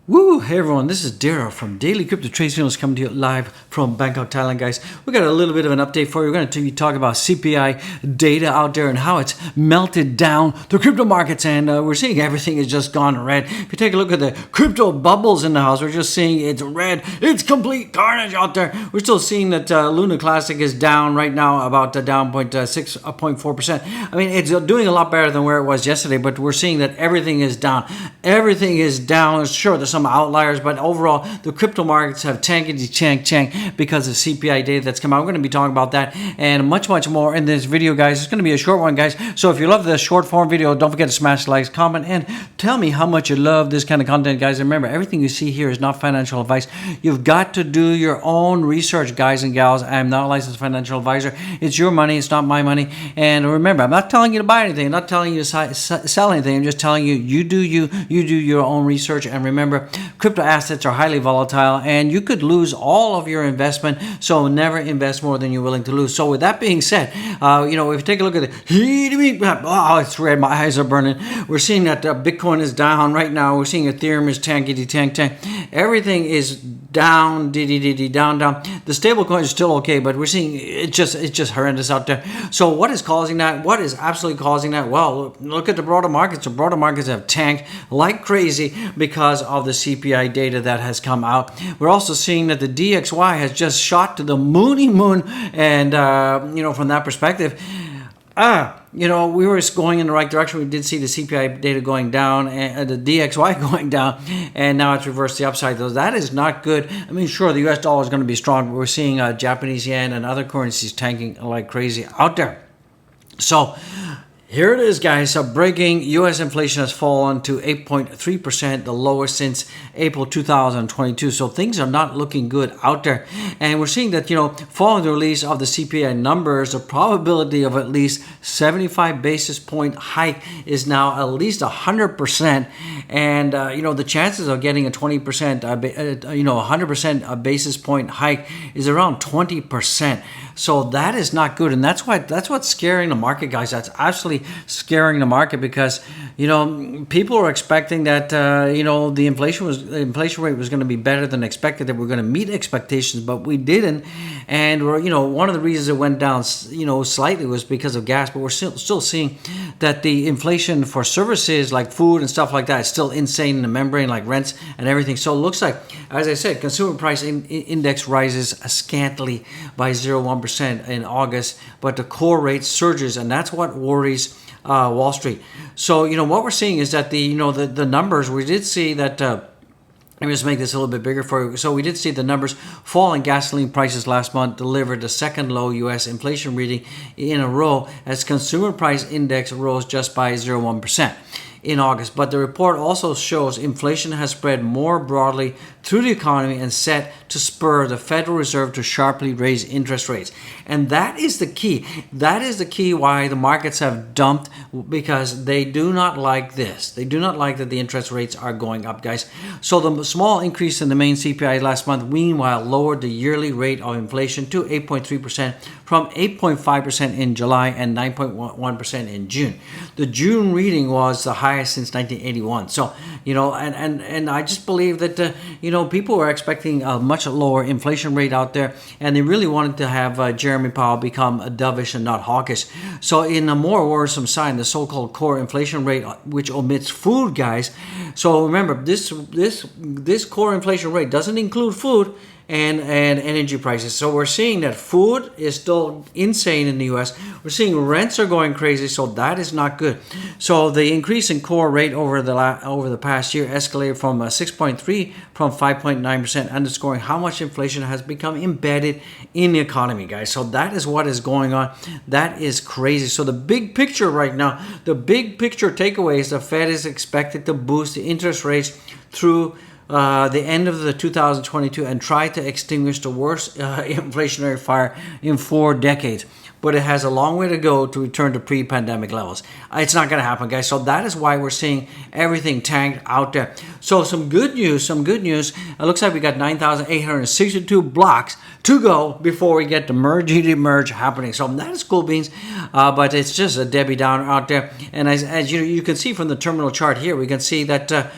Woo! Hey everyone, this is Dara from Daily Crypto Trade Signals coming to you live from Bangkok, Thailand, guys. We got a little bit of an update for you. We're going to talk about CPI data out there and how it's melted down the crypto markets, and we're seeing everything has just gone red. If you take a look at the crypto bubbles in the house, we're just seeing it's red. It's complete carnage out there. We're still seeing that Luna Classic is down right now, about down 0.4%. I mean, it's doing a lot better than where it was yesterday, but we're seeing that everything is down. Everything is down. Sure, there's some outliers, but overall the crypto markets have tankety because of CPI data that's come out. We're going to be talking about that and much more in this video, guys. It's going to be a short one, guys, so if you love this short form video, don't forget to smash the likes, comment, and tell me how much you love this kind of content, guys. And remember, everything you see here is not financial advice. You've got to do your own research, guys and gals. I'm not a licensed financial advisor. It's your money, it's not my money. And remember, I'm not telling you to buy anything, I'm not telling you to sell anything. I'm just telling you, you do your own research. And remember, crypto assets are highly volatile and you could lose all of your investment, so never invest more than you're willing to lose. So with that being said, if you take a look at the it's red, my eyes are burning. We're seeing that Bitcoin is down right now. We're seeing Ethereum is tank. Everything is down, down. The stable coin is still okay, but we're seeing it's just horrendous out there. So what is causing that? What is absolutely causing that? Well, look at the broader markets. The broader markets have tanked like crazy because of the CPI data that has come out. We're also seeing that the DXY has just shot to the moon, and from that perspective, we were going in the right direction. We did see the CPI data going down and the DXY going down, and now it's reversed the upside. Though that is not good. I mean, sure, the US dollar is going to be strong, but we're seeing Japanese yen and other currencies tanking like crazy out there. So here it is, guys. So breaking, U.S. inflation has fallen to 8.3%, the lowest since April 2022. So things are not looking good out there. And we're seeing that, following the release of the CPI numbers, the probability of at least 75 basis point hike is now at least 100%. And, the chances of getting a 20%, 100% basis point hike is around 20%. So that is not good. And that's what's scaring the market, guys. That's absolutely scaring the market because people are expecting that the inflation rate was going to be better than expected, that we're going to meet expectations, but we didn't. And one of the reasons it went down slightly was because of gas, but we're still seeing that the inflation for services like food and stuff like that is still insane in the membrane, like rents and everything. So it looks like, as I said, consumer price index rises scantily by 0.1% in August, but the core rate surges, and that's what worries Wall Street. So what we're seeing is that the numbers, we did see that. Let me just make this a little bit bigger for you. So we did see the numbers fall in gasoline prices last month, delivered the second low U.S. inflation reading in a row as consumer price index rose just by 0.1% in August. But the report also shows inflation has spread more broadly through the economy and set to spur the Federal Reserve to sharply raise interest rates. And that is the key. That is the key why the markets have dumped, because they do not like this. They do not like that the interest rates are going up, guys. So the small increase in the main CPI last month, meanwhile, lowered the yearly rate of inflation to 8.3% from 8.5% in July and 9.1% in June. The June reading was the highest since 1981. So, and I just believe that, people were expecting a much lower inflation rate out there, and they really wanted to have Jeremy Powell become dovish and not hawkish. So in a more worrisome sign, the so-called core inflation rate, which omits food, guys. So remember, this core inflation rate doesn't include food and energy prices. So we're seeing that food is still insane in the US. We're seeing rents are going crazy, so that is not good. So the increase in core rate over the past year escalated from 6.3 from 5.9%, underscoring how much inflation has become embedded in the economy, guys. So that is what is going on. That is crazy. So the big picture right now, the big picture takeaway is the Fed is expected to boost the interest rates through the end of the 2022 and try to extinguish the worst inflationary fire in 4 decades. But it has a long way to go to return to pre-pandemic levels. It's not going to happen, guys. So that is why we're seeing everything tanked out there. So some good news. It looks like we got 9,862 blocks to go before we get the merge happening. So that is cool beans. But it's just a Debbie Downer out there. And as you can see from the terminal chart here, we can see that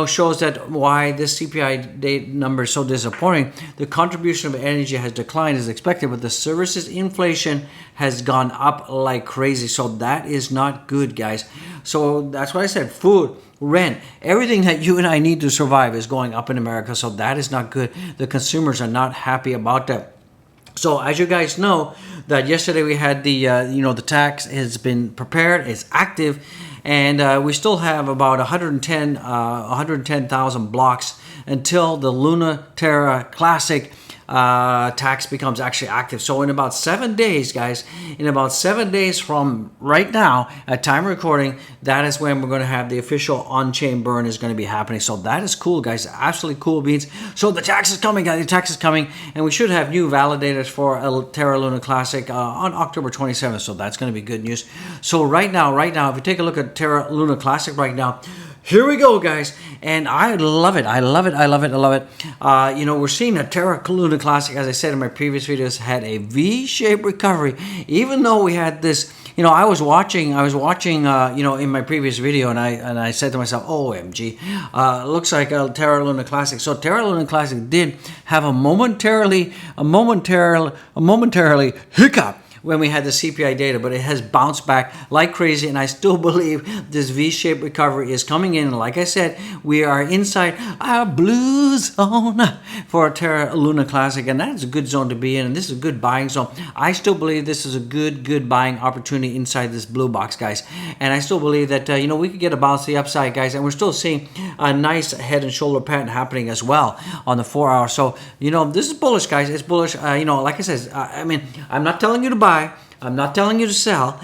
shows that why this CPI data number is so disappointing. The contribution of energy has declined as expected, but the services inflation has gone up like crazy. So that is not good, guys. So that's what I said. Food, rent, everything that you and I need to survive is going up in America. So that is not good. The consumers are not happy about that. So as you guys know, that yesterday we had the the tax has been prepared, it's active, and we still have about 110,000 blocks until the LunaTERRA Classic tax becomes actually active. So in about 7 days, guys, in about 7 days from right now, at time of recording, that is when we're going to have the official on-chain burn is going to be happening. So that is cool, guys. Absolutely cool beans. So the tax is coming, guys. The tax is coming, and we should have new validators for Terra Luna Classic on October 27th. So that's going to be good news. So right now, if you take a look at Terra Luna Classic right now, here we go, guys, and I love it. We're seeing that Terra Luna Classic, as I said in my previous videos, had a V-shaped recovery. Even though we had this, I was watching, in my previous video, and I said to myself, OMG, looks like a Terra Luna Classic. So Terra Luna Classic did have a momentarily hiccup when we had the CPI data, but it has bounced back like crazy, and I still believe this V-shaped recovery is coming in. And like I said, we are inside our blue zone for Terra Luna Classic, and that is a good zone to be in, and this is a good buying zone. I still believe this is a good buying opportunity inside this blue box, guys, and I still believe that we could get a bounce to the upside, guys, and we're still seeing a nice head and shoulder pattern happening as well on the 4 hour. So this is bullish, guys. It's bullish. Like I said, I'm not telling you to buy. I'm not telling you to sell.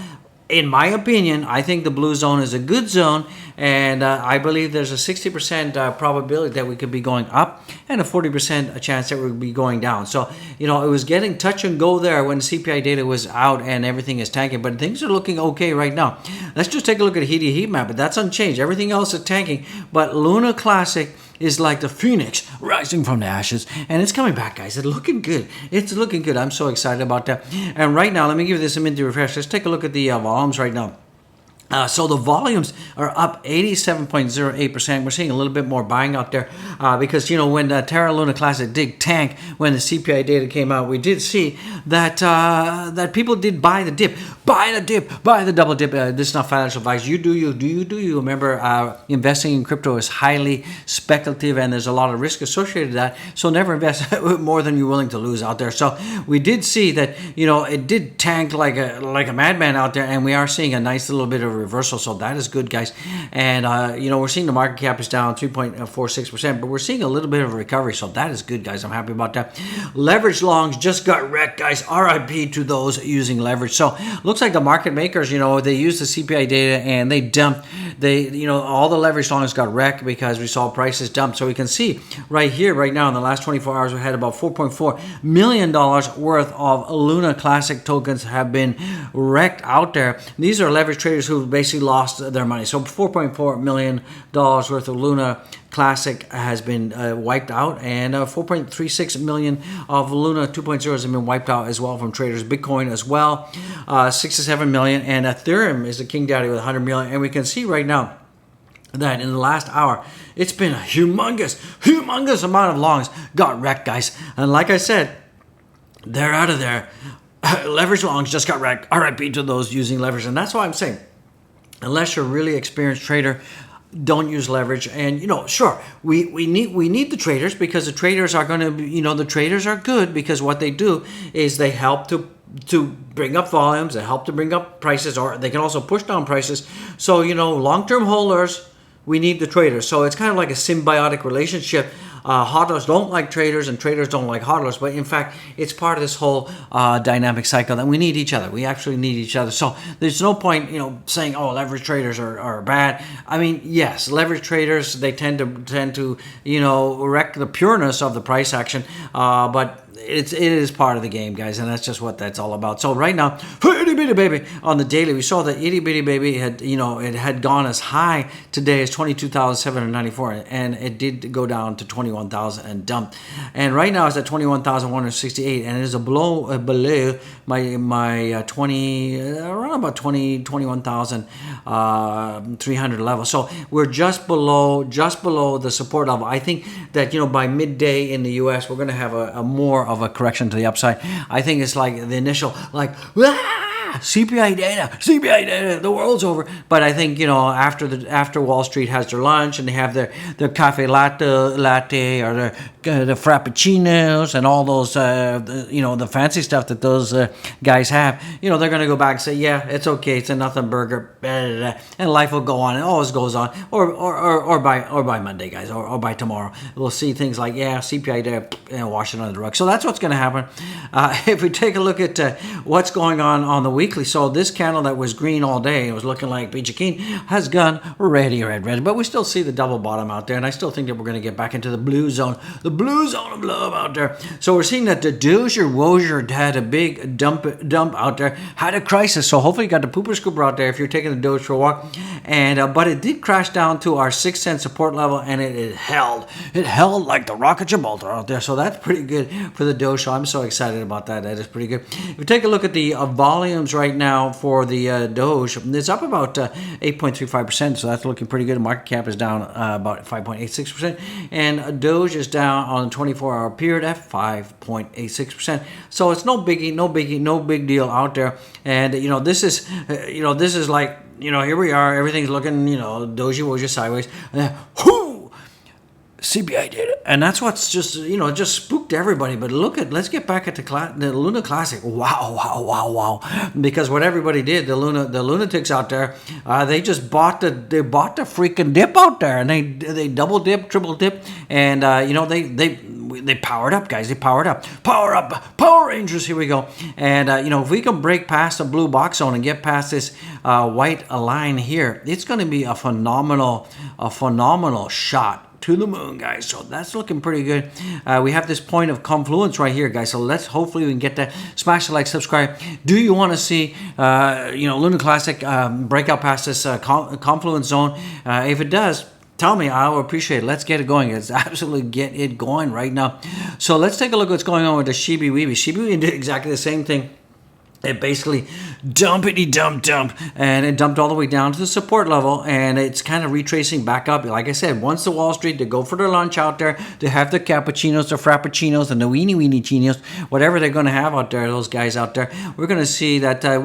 In my opinion, I think the blue zone is a good zone, and I believe there's a 60% probability that we could be going up and a 40% chance that we'll be going down. So, it was getting touch and go there when CPI data was out and everything is tanking, but things are looking okay right now. Let's just take a look at a heat map, but that's unchanged. Everything else is tanking, but Luna Classic is like the phoenix rising from the ashes, and it's coming back, guys. It's looking good. I'm so excited about that. And right now, let me give you this a minute to refresh. Let's take a look at the volumes right now. So the volumes are up 87.08%. We're seeing a little bit more buying out there because, when Terra Luna Classic did tank when the CPI data came out, we did see that that people did buy the dip, buy the double dip. This is not financial advice. You do you. Remember, investing in crypto is highly speculative, and there's a lot of risk associated with that. So never invest more than you're willing to lose out there. So we did see that, it did tank like a madman out there, and we are seeing a nice little bit of reversal, so that is good, guys. And we're seeing the market cap is down 3.46%, but we're seeing a little bit of a recovery, so that is good, guys. I'm happy about that. Leverage longs just got wrecked, guys. RIP to those using leverage. So looks like the market makers, they used the CPI data and they dumped. All the leverage longs got wrecked because we saw prices dump. So we can see right here, right now, in the last 24 hours, we had about $4.4 million worth of Luna Classic tokens have been wrecked out there. These are leverage traders who basically lost their money. So $4.4 million worth of Luna Classic has been wiped out, and 4.36 million of Luna 2.0 has been wiped out as well from traders. Bitcoin as well, 67 million, and Ethereum is the king daddy with 100 million. And we can see right now that in the last hour, it's been a humongous amount of longs got wrecked, guys. And like I said, they're out of there. Leverage longs just got wrecked. RIP to those using leverage, and that's why I'm saying, unless you're a really experienced trader, don't use leverage. And sure, we need the traders, because the traders are going to the traders are good, because what they do is they help to bring up volumes, they help to bring up prices, or they can also push down prices. So long-term holders, we need the traders. So it's kind of like a symbiotic relationship. Hodlers don't like traders, and traders don't like hodlers. But in fact, it's part of this whole dynamic cycle that we need each other. We actually need each other. So there's no point, saying, "Oh, leverage traders are bad." I mean, yes, leverage traders, they tend to wreck the pureness of the price action. But it is part of the game, guys, and that's just what that's all about. So right now, for itty bitty baby on the daily, we saw that itty bitty baby had, it had gone as high today as 22,794, and it did go down to 21,000 and dumped. And right now it's at 21,168, and it is below my 20 around about 21,300 level. So we're just below the support level. I think that by midday in the US we're going to have a more of a correction to the upside. I think it's like the initial CPI data, the world's over. But I think after Wall Street has their lunch and they have their cafe latte or the frappuccinos and all those the fancy stuff that those guys have, they're going to go back and say, yeah, it's okay, it's a nothing burger, and life will go on. It always goes on, or by Monday, guys, or by tomorrow we'll see things like CPI data and wash it under the rug. So that's what's going to happen. If we take a look at what's going on the weekly, so this candle that was green all day, it was looking like peachy keen, has gone red, but we still see the double bottom out there, and I still think that we're going to get back into the blue zone of love out there. So we're seeing that the Dogecoin had a big dump out there, had a crisis. So hopefully you got the pooper scooper out there if you're taking the Doge for a walk. And but it did crash down to our 6-cent support level, and it held like the Rock of Gibraltar out there. So that's pretty good for the Doge. So I'm so excited about that. That is pretty good. If we take a look at the volumes right now for the Doge, it's up about 8.35%. So that's looking pretty good. The market cap is down about 5.86%, and Doge is down on the 24-hour period at 5.86%. So it's no biggie, no big deal out there. And this is like, here we are, everything's looking, doji sideways, and then CPI data, and that's what's just just spooked everybody. But let's get back at the Luna Classic. Wow! Because what everybody did, the lunatics out there, they just bought the freaking dip out there, and they double dip, triple dip, and they powered up, guys. They powered up. Power Rangers. Here we go. And if we can break past the blue box zone and get past this white line here, it's going to be a phenomenal shot to the moon, guys. So that's looking pretty good. We have this point of confluence right here, guys. So hopefully we can get that. Smash the like, subscribe. Do you want to see Luna Classic break out past this confluence zone? If it does, tell me. I'll appreciate it. Let's get it going. Let's absolutely get it going right now. So let's take a look at what's going on with the Shibi Weeby. Shibi Weeby did exactly the same thing. It basically dump, and it dumped all the way down to the support level, and it's kind of retracing back up. Like I said, once the Wall Street, to go for their lunch out there, to have the cappuccinos, the frappuccinos, and the weenie chinos, whatever they're going to have out there, those guys out there, we're going to see that a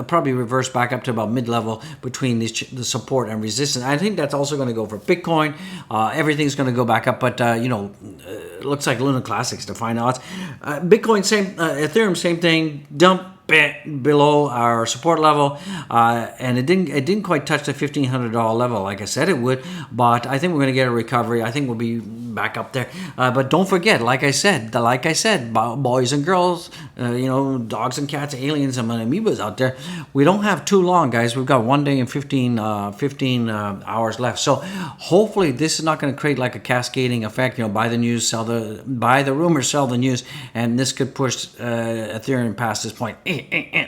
probably reverse back up to about mid-level between the support and resistance. I think that's also going to go for Bitcoin. Everything's going to go back up, but it looks like Luna Classic's to find out. Bitcoin, same. Ethereum, same thing. Dump below our support level, and it didn't quite touch the $1,500 level like I said it would, but I think we're going to get a recovery. I think we'll be back up there, but don't forget, like I said, boys and girls, dogs and cats, aliens and amoebas out there, we don't have too long, guys. We've got 1 day and 15 hours left. So hopefully this is not going to create like a cascading effect, buy the news, buy the rumors, sell the news, and this could push Ethereum past this point.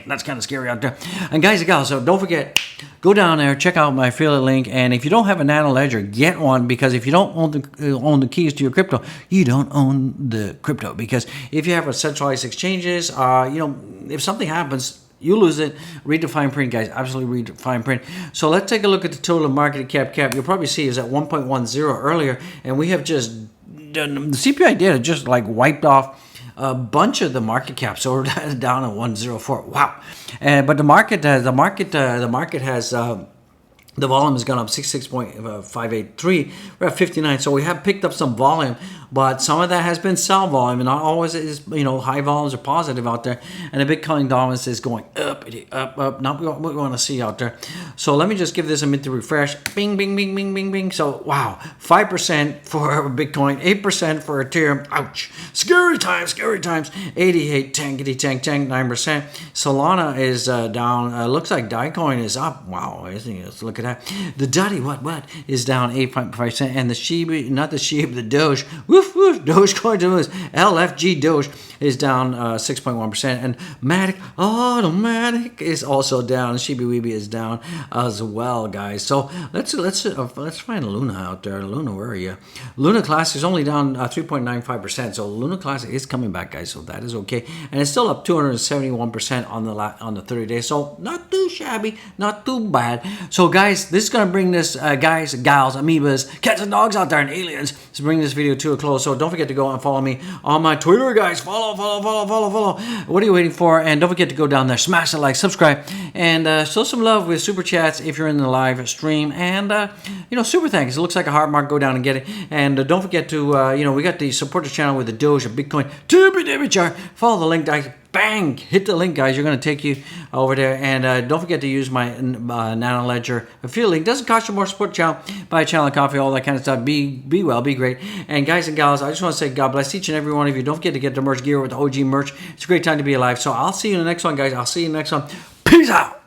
That's kind of scary out there. And guys and gals, so don't forget, go down there, check out my affiliate link, and if you don't have a nano ledger, get one, because if you don't own the keys to your crypto, you don't own the crypto. Because if you have a centralized exchanges, if something happens, you lose it. Read the fine print, guys. Absolutely read the fine print. So let's take a look at the total market cap. You'll probably see is at 1.10 earlier, and we have just done the CPI data just like wiped off a bunch of the market cap, so we're down at 104. Wow! But the market has the volume has gone up 66.583. We're at 59, so we have picked up some volume, but some of that has been sell volume, and not always is high volumes are positive out there. And the Bitcoin dominance is going up. Not what we want to see out there. So let me just give this a minute to refresh. Bing, bing, bing, bing, bing, bing. So wow, 5% for Bitcoin, 8% for Ethereum. Ouch! Scary times. 88, tankety tank, 9%. Solana is down. Looks like Dogecoin is up. Wow, let's look at that. The Duddy, what is down 8.5%, and the Shiba, not the Shiba, the Doge, woof, Dogecoin to lose. LFG Doge is down 6.1%, and Matic Automatic is also down. Shiba Weeby is down as well, guys. So let's find Luna out there. Luna, where are you? Luna Classic is only down 3.95%. So Luna Classic is coming back, guys. So that is okay, and it's still up 271% on the 30 days. So not too shabby, not too bad. So guys, this is gonna bring this guys, gals, amoebas, cats and dogs out there, and aliens to bring this video to a close. So don't forget to go and follow me on my Twitter, guys. Follow. What are you waiting for? And don't forget to go down there, smash the like, subscribe, and show some love with super chats if you're in the live stream. And super thanks. It looks like a heart mark. Go down and get it. And don't forget to we got the support the channel with the Doge, a Bitcoin, chart. Follow the link, guys. Bang! Hit the link, guys. You're going to take you over there. And don't forget to use my Nano Ledger affiliate link. Doesn't cost you more. Support the channel. Buy a channel of coffee, all that kind of stuff. Be well, be great. And guys and gals, I just want to say God bless each and every one of you. Don't forget to get the merch gear with the OG merch. It's a great time to be alive. So I'll see you in the next one, guys. I'll see you in the next one. Peace out.